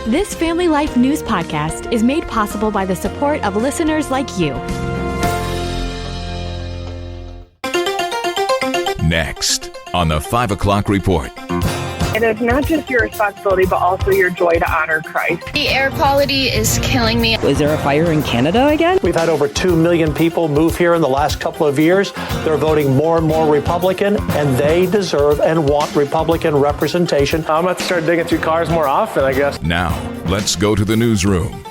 This Family Life News podcast is made possible by the support of listeners like you. Next on the 5 o'clock report. It is not just your responsibility, but also your joy to honor Christ. The air quality is killing me. Is there a fire in Canada again? We've had over 2 million people move here in the last couple of years. They're voting more and more Republican, and they deserve and want Republican representation. I'm going to start digging through cars more often, I guess. Now, let's go to the newsroom.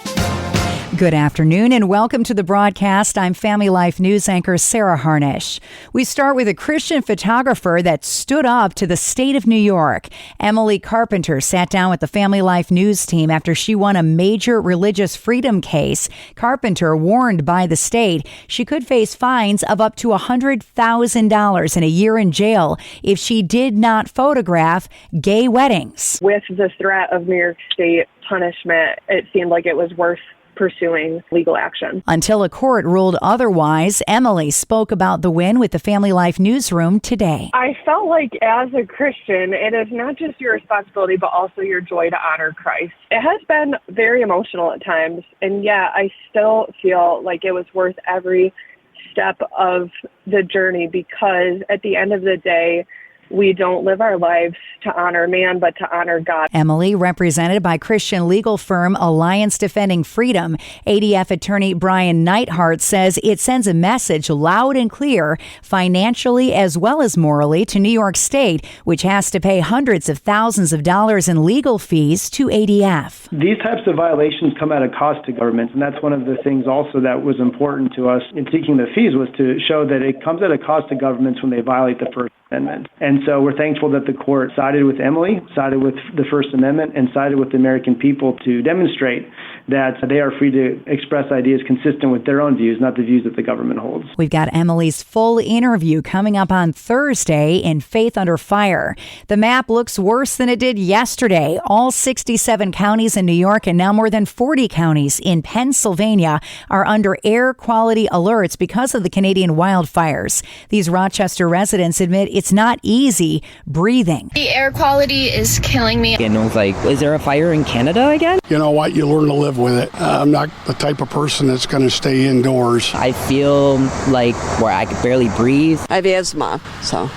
Good afternoon and welcome to the broadcast. I'm Family Life News anchor Sarah Harnish. We start with a Christian photographer that stood up to the state of New York. Emily Carpenter sat down with the Family Life News team after she won a major religious freedom case. Carpenter warned by the state she could face fines of up to $100,000 and a year in jail if she did not photograph gay weddings. With the threat of New York State punishment, it seemed like it was worth pursuing legal action. Until a court ruled otherwise, Emily spoke about the win with the Family Life Newsroom today. I felt like as a Christian, it is not just your responsibility, but also your joy to honor Christ. It has been very emotional at times, and yet I still feel like it was worth every step of the journey because at the end of the day, we don't live our lives to honor man, but to honor God. Emily, represented by Christian legal firm Alliance Defending Freedom, ADF attorney Brian Neidhart says it sends a message loud and clear, financially as well as morally, to New York State, which has to pay hundreds of thousands of dollars in legal fees to ADF. These types of violations come at a cost to governments, and that's one of the things also that was important to us in seeking the fees was to show that it comes at a cost to governments when they violate the First Amendment. And so we're thankful that the court sided with Emily, sided with the First Amendment, and sided with the American people to demonstrate that they are free to express ideas consistent with their own views, not the views that the government holds. We've got Emily's full interview coming up on Thursday in Faith Under Fire. The map looks worse than it did yesterday. All 67 counties in New York and now more than 40 counties in Pennsylvania are under air quality alerts because of the Canadian wildfires. These Rochester residents admit it's not easy breathing. The air quality is killing me. And I was like, is there a fire in Canada again? You know what? You learn to live with it. I'm not the type of person that's going to stay indoors. I feel like where I could barely breathe. I have asthma, so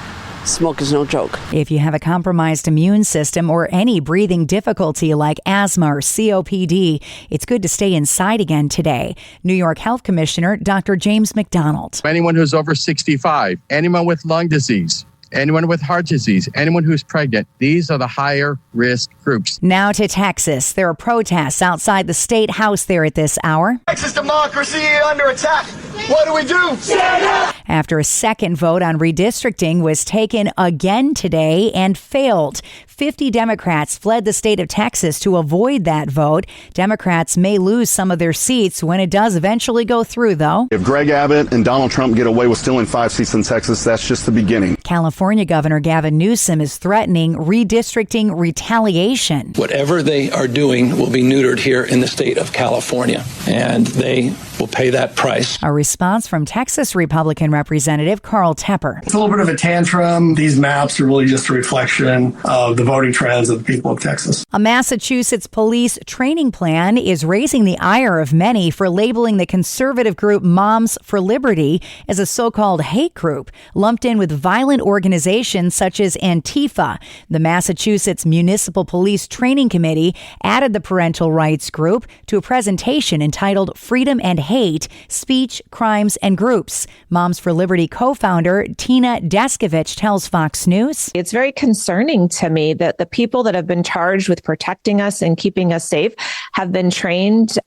smoke is no joke. If you have a compromised immune system or any breathing difficulty like asthma or COPD, it's good to stay inside again today. New York Health Commissioner Dr. James McDonald. Anyone who's over 65, anyone with lung disease, anyone with heart disease, anyone who's pregnant, these are the higher risk groups. Now to Texas. There are protests outside the state house there at this hour. Texas democracy under attack. What do? Stand up! After a second vote on redistricting was taken again today and failed. 50 Democrats fled the state of Texas to avoid that vote. Democrats may lose some of their seats when it does eventually go through, though. If Greg Abbott and Donald Trump get away with stealing 5 seats in Texas, that's just the beginning. California Governor Gavin Newsom is threatening redistricting retaliation. Whatever they are doing will be neutered here in the state of California, and they will pay that price. A response from Texas Republican Representative Carl Tepper. It's a little bit of a tantrum. These maps are really just a reflection of the voting trends of the people of Texas. A Massachusetts police training plan is raising the ire of many for labeling the conservative group Moms for Liberty as a so-called hate group, lumped in with violent organizations such as Antifa. The Massachusetts Municipal Police Training Committee added the parental rights group to a presentation entitled Freedom and Hate, Speech, Crimes, and Groups. Moms for Liberty co-founder Tina Deskovich tells Fox News. It's very concerning to me that the people that have been charged with protecting us and keeping us safe have been trained.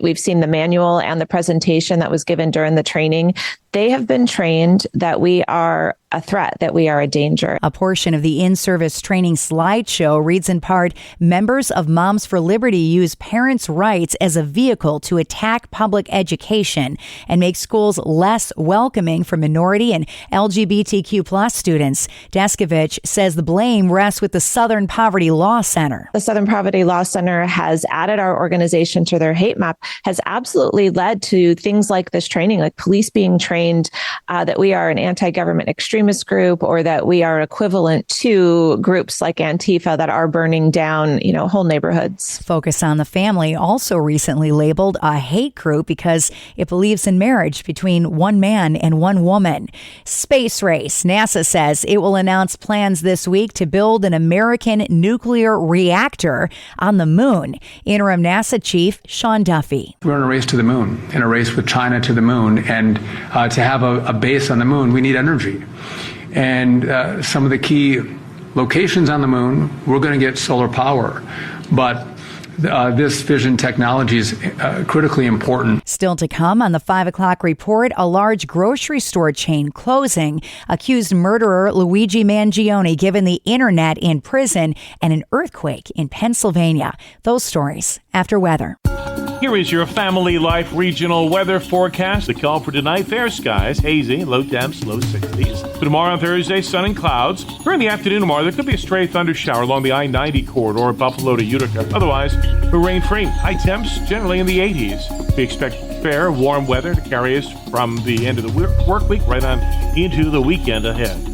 We've seen the manual and the presentation that was given during the training. They have been trained that we are a threat, that we are a danger. A portion of the in-service training slideshow reads in part, members of Moms for Liberty use parents' rights as a vehicle to attack public education and make schools less welcoming for minority and LGBTQ plus students. Deskovich says the blame rests with the Southern Poverty Law Center. The Southern Poverty Law Center has added our organization to their hate map has absolutely led to things like this training, like police being trained that we are an anti-government extremist group, or that we are equivalent to groups like Antifa that are burning down, whole neighborhoods. Focus on the Family also recently labeled a hate group because it believes in marriage between one man and one woman. Space race. NASA says it will announce plans this week to build an American nuclear reactor on the moon. Interim NASA chief Sean Duffy. We're in a race to the moon, in a race with China to the moon. And to have a base on the moon, we need energy. And some of the key locations on the moon, we're going to get solar power. But this fission technology is critically important. Still to come on the 5 o'clock report, a large grocery store chain closing, accused murderer Luigi Mangione given the internet in prison, and an earthquake in Pennsylvania. Those stories after weather. Here is your Family Life regional weather forecast. The call for tonight, fair skies, hazy, low temps, low 60s. For tomorrow on Thursday, sun and clouds. During the afternoon tomorrow, there could be a stray thunder shower along the I-90 corridor, Buffalo to Utica. Otherwise, we're rain-free. High temps generally in the 80s. We expect fair, warm weather to carry us from the end of the work week right on into the weekend ahead.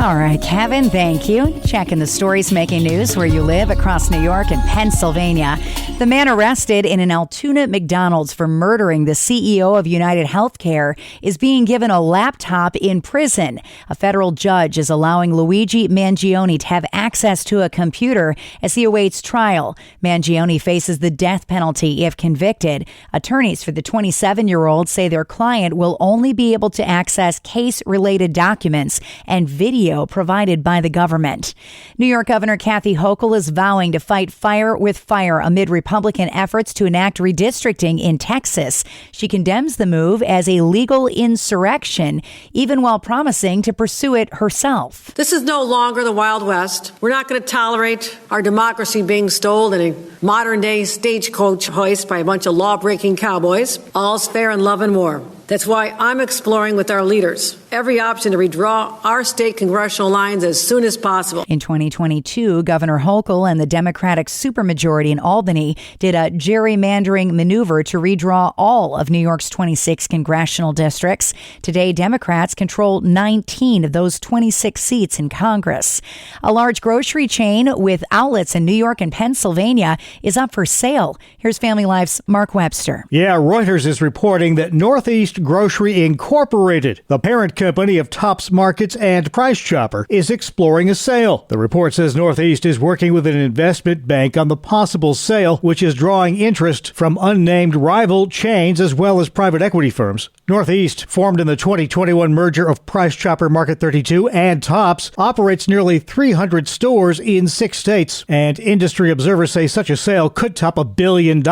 All right, Kevin, thank you. Checking the stories making news where you live across New York and Pennsylvania. The man arrested in an Altoona McDonald's for murdering the CEO of United Healthcare is being given a laptop in prison. A federal judge is allowing Luigi Mangione to have access to a computer as he awaits trial. Mangione faces the death penalty if convicted. Attorneys for the 27-year-old say their client will only be able to access case-related documents and video provided by the government. New York Governor Kathy Hochul is vowing to fight fire with fire amid Republican efforts to enact redistricting in Texas. She condemns the move as a legal insurrection, even while promising to pursue it herself. This is no longer the Wild West. We're not going to tolerate our democracy being stolen in a modern-day stagecoach hoist by a bunch of law-breaking cowboys. All's fair in love and war. That's why I'm exploring with our leaders every option to redraw our state congressional lines as soon as possible. In 2022, Governor Hochul and the Democratic supermajority in Albany did a gerrymandering maneuver to redraw all of New York's 26 congressional districts. Today, Democrats control 19 of those 26 seats in Congress. A large grocery chain with outlets in New York and Pennsylvania is up for sale. Here's Family Life's Mark Webster. Yeah, Reuters is reporting that Northeast Grocery Incorporated, the parent company of Tops Markets and Price Chopper, is exploring a sale. The report says Northeast is working with an investment bank on the possible sale, which is drawing interest from unnamed rival chains as well as private equity firms. Northeast, formed in the 2021 merger of Price Chopper Market 32 and Tops, operates nearly 300 stores in 6 states, and industry observers say such a sale could top $1 billion.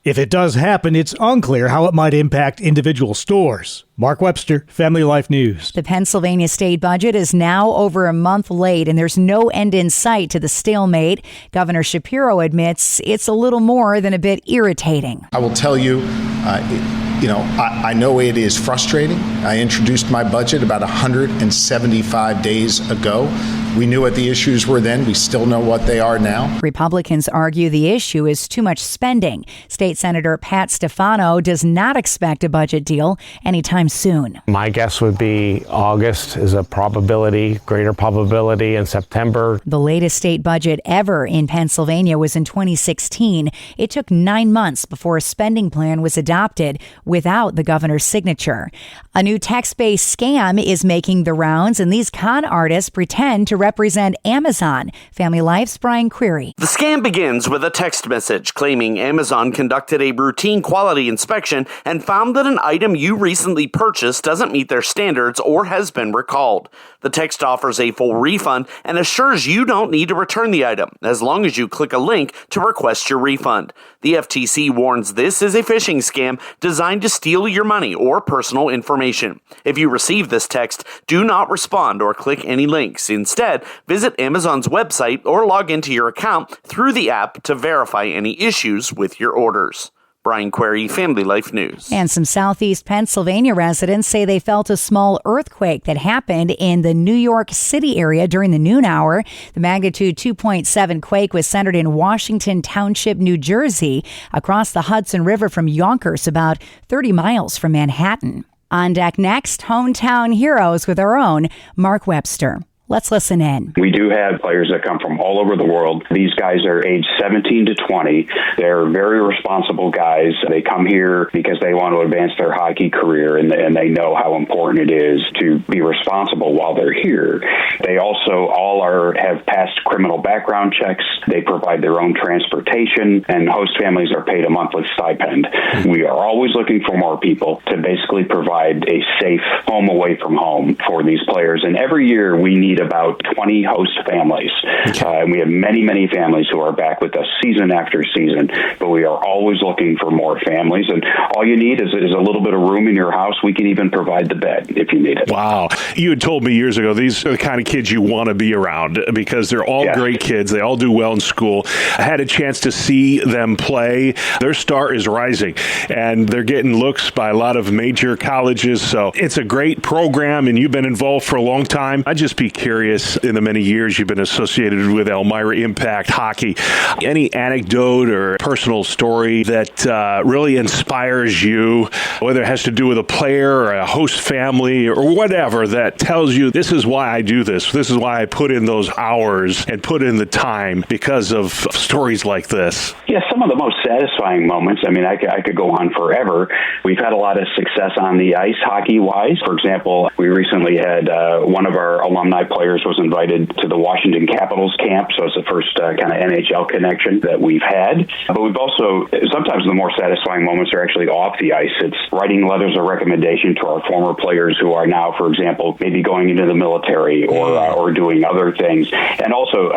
If it does happen, it's unclear how it might impact individual stores. Mark Webster, Family Life News. The Pennsylvania state budget is now over a month late, and there's no end in sight to the stalemate. Governor Shapiro admits it's a little more than a bit irritating. I will tell you, I know it is frustrating. I introduced my budget about 175 days ago. We knew what the issues were then. We still know what they are now. Republicans argue the issue is too much spending. State Senator Pat Stefano does not expect a budget deal anytime soon. My guess would be August is a probability, greater probability in September. The latest state budget ever in Pennsylvania was in 2016. It took 9 months before a spending plan was adopted without the governor's signature. A new text-based scam is making the rounds, and these con artists pretend to represent Amazon. Family Life's Brian Query. The scam begins with a text message claiming Amazon conducted a routine quality inspection and found that an item you recently purchased doesn't meet their standards or has been recalled. The text offers a full refund and assures you don't need to return the item as long as you click a link to request your refund. The FTC warns this is a phishing scam designed to steal your money or personal information. If you receive this text, do not respond or click any links. Instead, visit Amazon's website or log into your account through the app to verify any issues with your orders. Brian Query, Family Life News. And some southeast Pennsylvania residents say they felt a small earthquake that happened in the New York City area during the noon hour. The magnitude 2.7 quake was centered in Washington Township, New Jersey, across the Hudson River from Yonkers, about 30 miles from Manhattan. On deck next, hometown heroes with our own Mark Webster. Let's listen in. We do have players that come from all over the world. These guys are aged 17 to 20. They're very responsible guys. They come here because they want to advance their hockey career, and they know how important it is to be responsible while they're here. They also have passed criminal background checks. They provide their own transportation, and host families are paid a monthly stipend. We are always looking for more people to basically provide a safe home away from home for these players. And every year we need about 20 host families. And we have many, many families who are back with us season after season, but we are always looking for more families. And all you need is a little bit of room in your house. We can even provide the bed if you need it. Wow. You had told me years ago, these are the kind of kids you want to be around because they're all great kids. They all do well in school. I had a chance to see them play. Their star is rising, and they're getting looks by a lot of major colleges. So it's a great program, and you've been involved for a long time. I'd just be curious, in the many years you've been associated with Elmira Impact Hockey, any anecdote or personal story that really inspires you, whether it has to do with a player or a host family or whatever, that tells you this is why I do this. This is why I put in those hours and put in the time because of stories like this. Yeah, some of the most satisfying moments. I mean, I could go on forever. We've had a lot of success on the ice hockey-wise. For example, we recently had one of our alumni players was invited to the Washington Capitals camp, so it's the first kind of NHL connection that we've had. But we've also, sometimes the more satisfying moments are actually off the ice. It's writing letters of recommendation to our former players who are now, for example, maybe going into the military or doing other things. And also,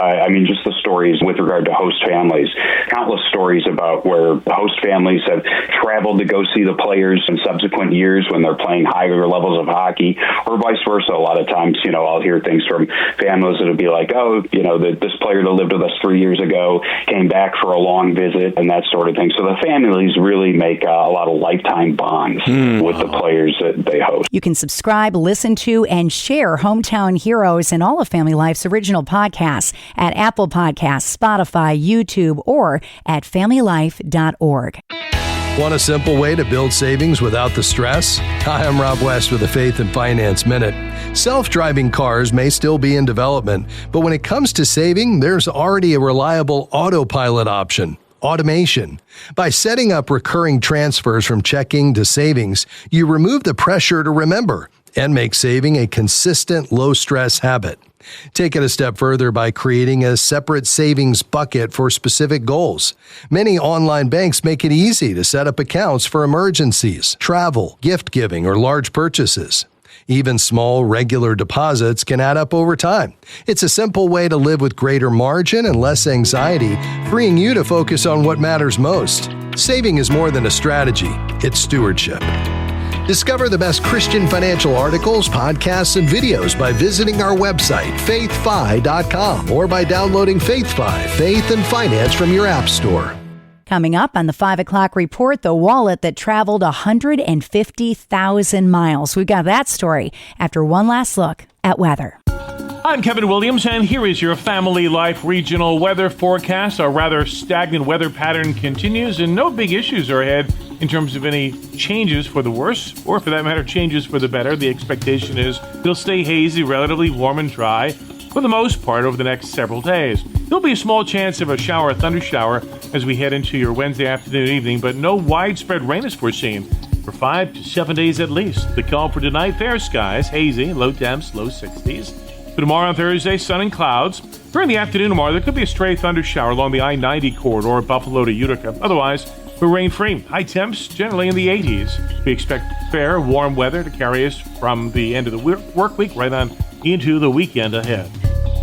just the stories with regard to host families. Countless stories about where host families have traveled to go see the players in subsequent years when they're playing higher levels of hockey, or vice versa. A lot of times, I'll hear things from families that'll be like, this player that lived with us 3 years ago came back for a long visit and that sort of thing. So the families really make a lot of lifetime bonds with the players that they host. You can subscribe, listen to, and share Hometown Heroes and all of Family Life's original podcasts at Apple Podcasts, Spotify, YouTube, or at familylife.org. Want a simple way to build savings without the stress? Hi, I'm Rob West with the Faith and Finance Minute. Self-driving cars may still be in development, but when it comes to saving, there's already a reliable autopilot option. Automation. By setting up recurring transfers from checking to savings, you remove the pressure to remember and make saving a consistent, low-stress habit. Take it a step further by creating a separate savings bucket for specific goals. Many online banks make it easy to set up accounts for emergencies, travel, gift giving, or large purchases. Even small, regular deposits can add up over time. It's a simple way to live with greater margin and less anxiety, freeing you to focus on what matters most. Saving is more than a strategy, it's stewardship. Discover the best Christian financial articles, podcasts, and videos by visiting our website, faithfi.com, or by downloading FaithFi, Faith and Finance from your app store. Coming up on the 5 o'clock report, the wallet that traveled 150,000 miles. We've got that story after one last look at weather. I'm Kevin Williams, and here is your Family Life regional weather forecast. A rather stagnant weather pattern continues, and no big issues are ahead in terms of any changes for the worse, or for that matter, changes for the better. The expectation is it'll stay hazy, relatively warm and dry for the most part over the next several days. There'll be a small chance of a shower or thunder shower as we head into your Wednesday afternoon, evening, but no widespread rain is foreseen for 5 to 7 days at least. The call for tonight, fair skies, hazy, low temps, low 60s. For tomorrow on Thursday, sun and clouds. During the afternoon tomorrow, there could be a stray thunder shower along the I-90 corridor, Buffalo to Utica. Otherwise, we're rain-free. High temps generally in the 80s. We expect fair, warm weather to carry us from the end of the work week right on into the weekend ahead.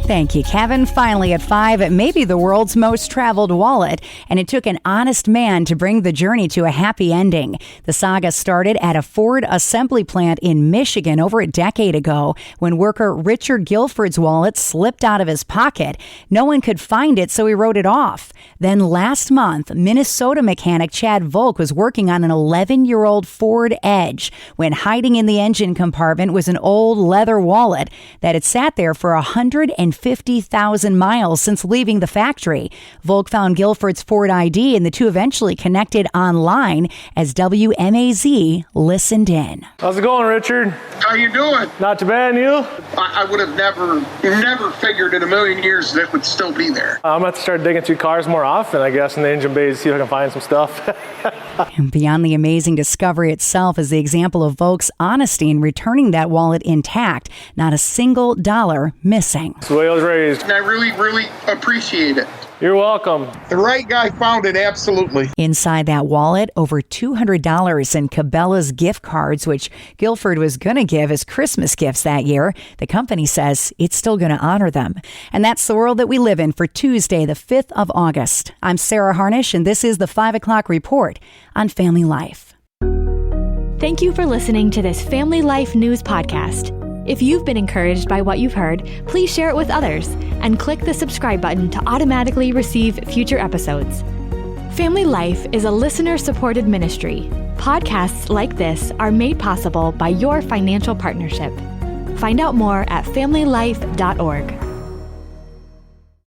Thank you, Kevin. Finally at 5, maybe the world's most traveled wallet, and it took an honest man to bring the journey to a happy ending. The saga started at a Ford assembly plant in Michigan over a decade ago when worker Richard Guilford's wallet slipped out of his pocket. No one could find it, so he wrote it off. Then last month, Minnesota mechanic Chad Volk was working on an 11-year-old Ford Edge when hiding in the engine compartment was an old leather wallet that had sat there for 150,000 miles since leaving the factory. Volk found Guilford's Ford ID, and the two eventually connected online as WMAZ listened in. How's it going, Richard? How you doing? Not too bad, and you? I would have never figured in a million years that it would still be there. I'm going to have to start digging through cars more often, I guess, in the engine bays, see if I can find some stuff. And beyond the amazing discovery itself is the example of Volk's honesty in returning that wallet intact, not a single dollar missing. That's the way I was raised. And I really, really appreciate it. You're welcome. The right guy found it, absolutely. Inside that wallet, over $200 in Cabela's gift cards, which Guilford was going to give as Christmas gifts that year. The company says it's still going to honor them. And that's the world that we live in for Tuesday, the 5th of August. I'm Sarah Harnish, and this is the 5 o'clock report on Family Life. Thank you for listening to this Family Life News podcast. If you've been encouraged by what you've heard, please share it with others and click the subscribe button to automatically receive future episodes. Family Life is a listener-supported ministry. Podcasts like this are made possible by your financial partnership. Find out more at familylife.org.